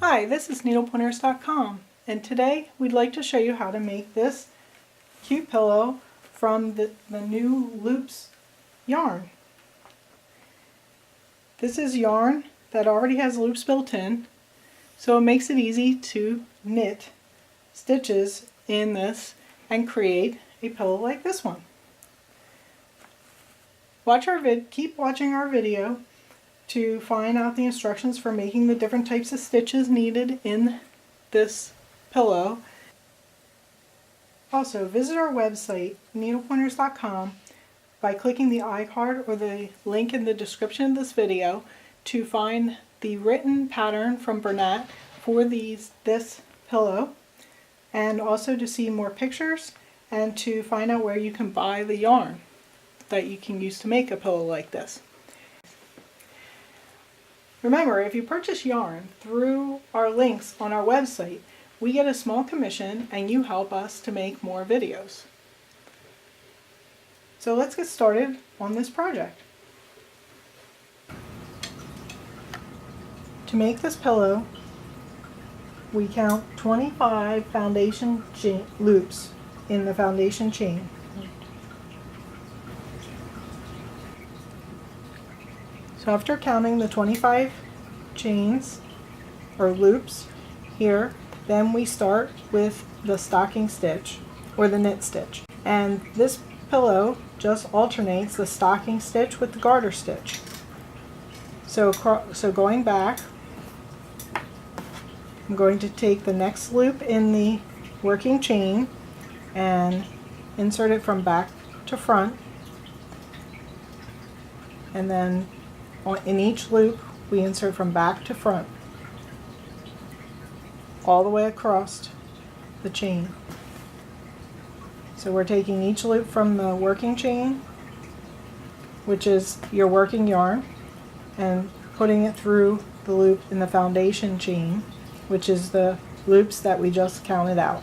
Hi, this is needlepointers.com, and today we'd like to show you how to make this cute pillow from the new loops yarn. This is yarn that already has loops built in, so it makes it easy to knit stitches in this and create a pillow like this one. Keep watching our video to find out the instructions for making the different types of stitches needed in this pillow. Also, visit our website, needlepointers.com, by clicking the iCard or the link in the description of this video to find the written pattern from Bernat for this pillow, and also to see more pictures and to find out where you can buy the yarn that you can use to make a pillow like this. Remember, if you purchase yarn through our links on our website, we get a small commission and you help us to make more videos. So let's get started on this project. To make this pillow, we count 25 foundation loops in the foundation chain. So after counting the 25 chains or loops here, then we start with the stocking stitch or the knit stitch. And this pillow just alternates the stocking stitch with the garter stitch. So going back, I'm going to take the next loop in the working chain and insert it from back to front, and then in each loop we insert from back to front all the way across the chain. So we're taking each loop from the working chain, which is your working yarn, and putting it through the loop in the foundation chain, which is the loops that we just counted out.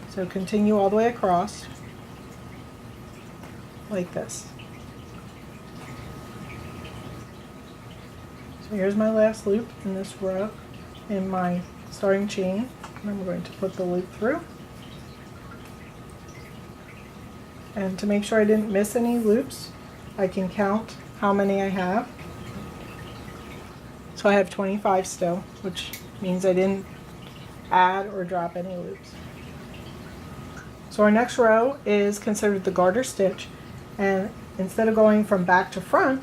So continue all the way across like this. So here's my last loop in this row in my starting chain, and I'm going to put the loop through. And to make sure I didn't miss any loops, I can count how many I have. So I have 25 still, which means I didn't add or drop any loops. So our next row is considered the garter stitch, and instead of going from back to front,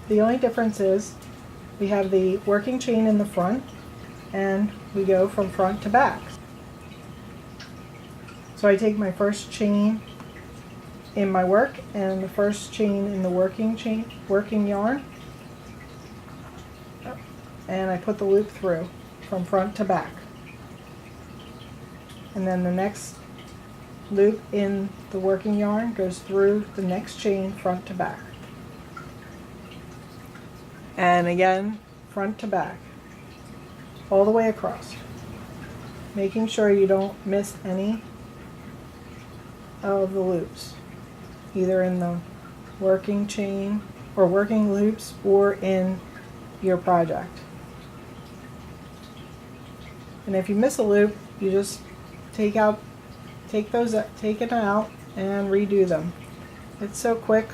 the only difference is we have the working chain in the front and we go from front to back. So I take my first chain in my work and the first chain in the working yarn, and I put the loop through from front to back. And then the next loop in the working yarn goes through the next chain front to back. And again, front to back, all the way across, making sure you don't miss any of the loops, either in the working chain or working loops or in your project. And if you miss a loop, you just take it out and redo them. It's so quick.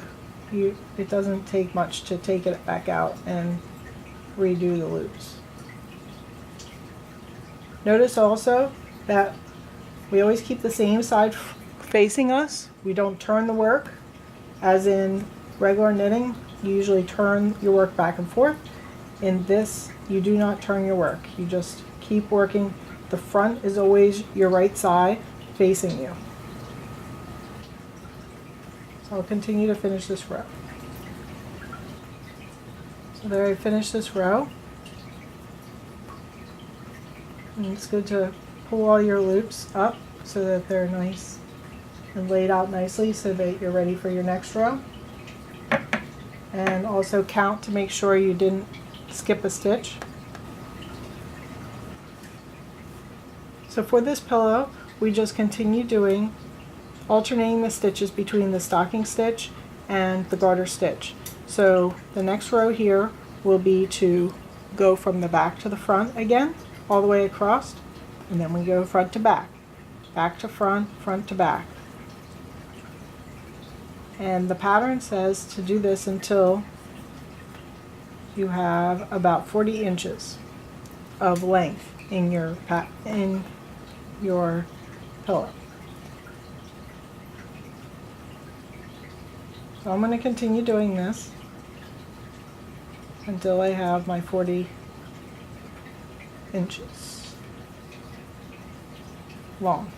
It doesn't take much to take it back out and redo the loops. Notice also that we always keep the same side facing us. We don't turn the work. As in regular knitting, you usually turn your work back and forth. In this, you do not turn your work. You just keep working. The front is always your right side facing you. So I'll continue to finish this row. So there, I finished this row. And it's good to pull all your loops up so that they're nice and laid out nicely so that you're ready for your next row. And also count to make sure you didn't skip a stitch. So for this pillow, we just continue alternating the stitches between the stocking stitch and the garter stitch. So the next row here will be to go from the back to the front again, all the way across, and then we go front to back to front, front to back. And the pattern says to do this until you have about 40 inches of length in your pillow. So I'm going to continue doing this until I have my 40 inches long.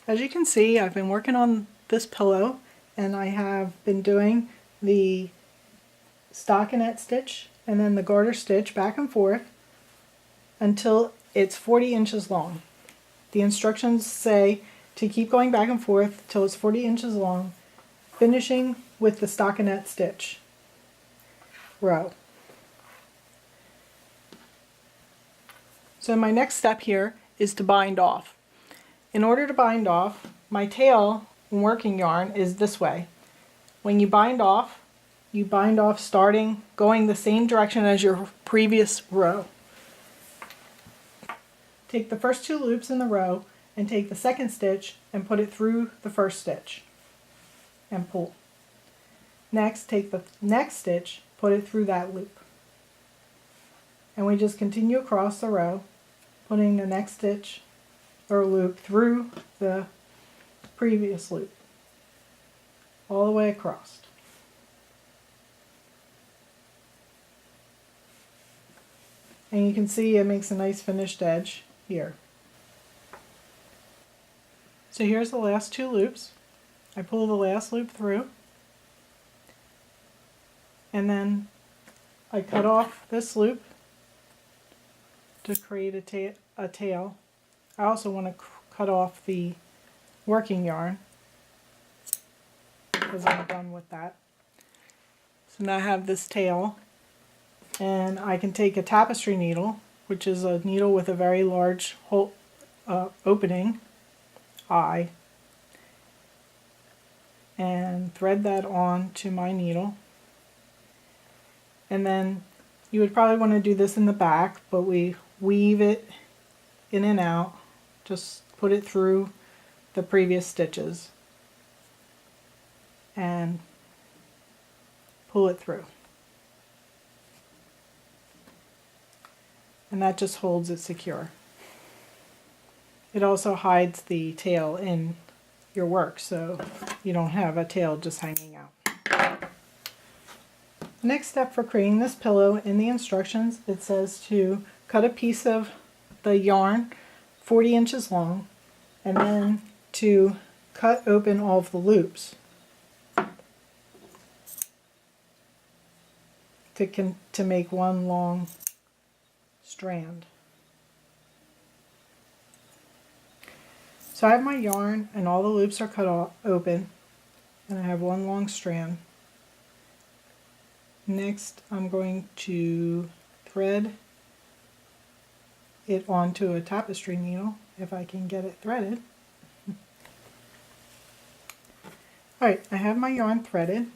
As you can see, I've been working on this pillow, and I have been doing the stockinette stitch and then the garter stitch back and forth until it's 40 inches long. The instructions say to keep going back and forth till it's 40 inches long, finishing with the stockinette stitch row. So my next step here is to bind off. In order to bind off, my tail in working yarn is this way. When you bind off starting going the same direction as your previous row. Take the first 2 loops in the row and take the second stitch and put it through the first stitch and pull. Next, take the next stitch, put it through that loop. And we just continue across the row, putting the next stitch or loop through the previous loop, all the way across. And you can see it makes a nice finished edge here. So here's the last 2 loops. I pull the last loop through, and then I cut off this loop to create a tail. I also want to cut off the working yarn because I'm done with that. So now I have this tail, and I can take a tapestry needle, which is a needle with a very large hole, opening eye, and thread that on to my needle. And then you would probably want to do this in the back, but we weave it in and out. Just put it through the previous stitches and pull it through. And that just holds it secure. It also hides the tail in your work, so you don't have a tail just hanging out. The next step for creating this pillow, in the instructions it says to cut a piece of the yarn 40 inches long, and then to cut open all of the loops to make one long strand. So I have my yarn and all the loops are cut open, and I have one long strand. Next I'm going to thread it onto a tapestry needle if I can get it threaded. Alright, I have my yarn threaded,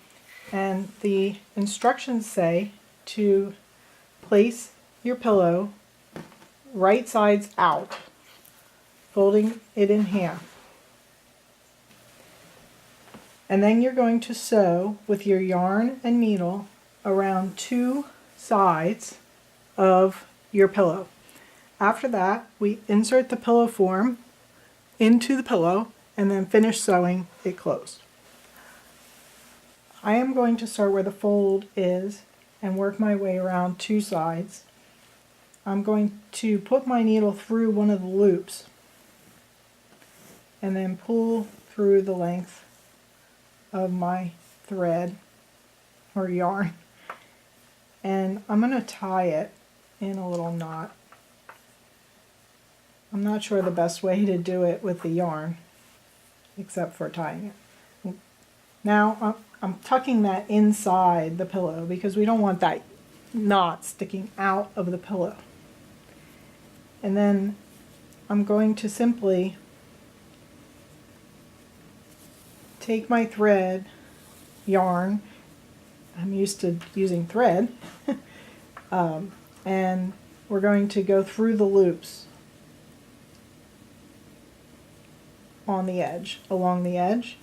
and the instructions say to place your pillow right sides out, folding it in half. And then you're going to sew with your yarn and needle around 2 sides of your pillow. After that, we insert the pillow form into the pillow and then finish sewing it closed. I am going to start where the fold is and work my way around 2 sides. I'm going to put my needle through one of the loops and then pull through the length of my thread or yarn, and I'm going to tie it in a little knot. I'm not sure the best way to do it with the yarn except for tying it. Now I'm tucking that inside the pillow because we don't want that knot sticking out of the pillow. And then I'm going to simply take my thread yarn I'm used to using thread. And we're going to go through the loops on the edge, along the edge.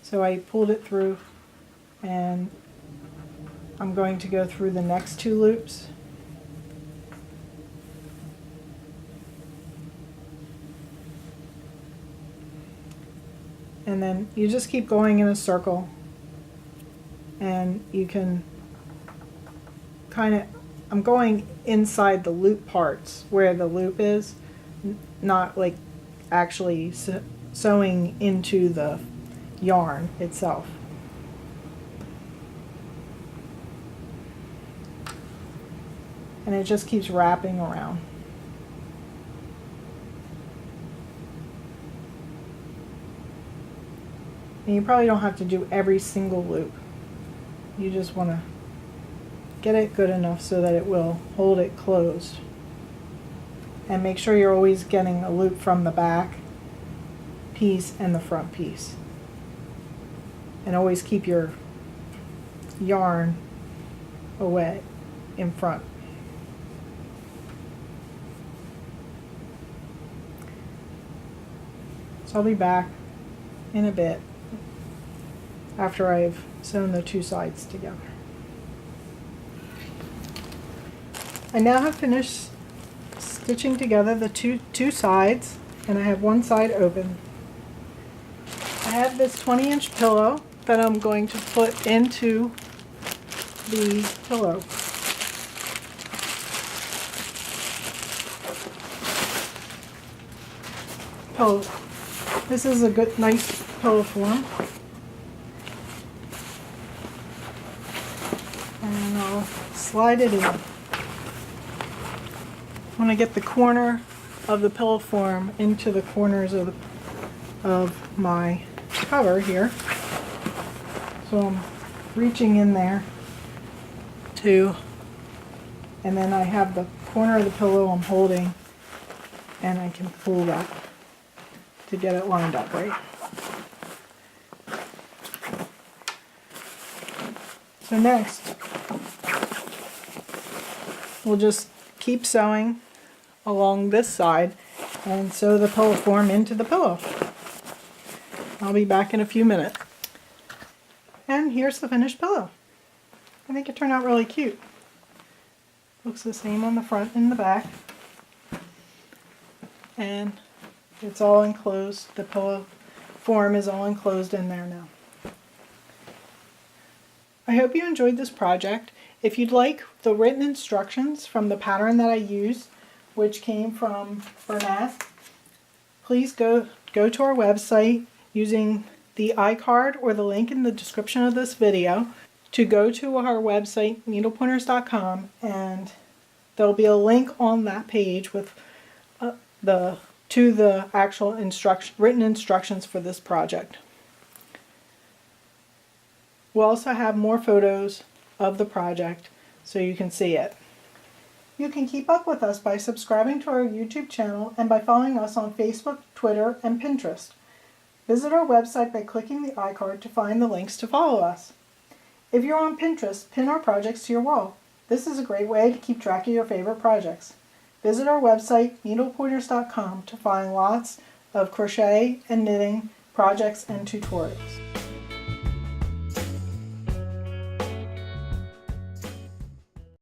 So I pulled it through, and I'm going to go through the next two loops. And then you just keep going in a circle, and you can kind of, I'm going inside the loop parts where the loop is, not like actually sewing into the yarn itself. And it just keeps wrapping around. And you probably don't have to do every single loop. You just want to get it good enough so that it will hold it closed. And make sure you're always getting a loop from the back piece and the front piece. And always keep your yarn away in front. So I'll be back in a bit after I've sewn the two sides together. I now have finished stitching together the two sides, and I have one side open. I have this 20-inch pillow that I'm going to put into the pillow. This is a good, nice pillow form. And I'll slide it in. I want to get the corner of the pillow form into the corners of my cover here. So I'm reaching in there too, and then I have the corner of the pillow I'm holding, and I can pull that to get it lined up right. So next, we'll just keep sewing along this side and sew the pillow form into the pillow. I'll be back in a few minutes. And here's the finished pillow. I think it turned out really cute. Looks the same on the front and the back. And it's all enclosed. The pillow form is all enclosed in there now. I hope you enjoyed this project. If you'd like the written instructions from the pattern that I used, which came from Bernat, please go to our website using the iCard or the link in the description of this video to go to our website, needlepointers.com, and there'll be a link on that page with the actual written instructions for this project. We'll also have more photos of the project so you can see it. You can keep up with us by subscribing to our YouTube channel and by following us on Facebook, Twitter, and Pinterest. Visit our website by clicking the iCard to find the links to follow us. If you're on Pinterest, pin our projects to your wall. This is a great way to keep track of your favorite projects. Visit our website, needlepointers.com, to find lots of crochet and knitting projects and tutorials.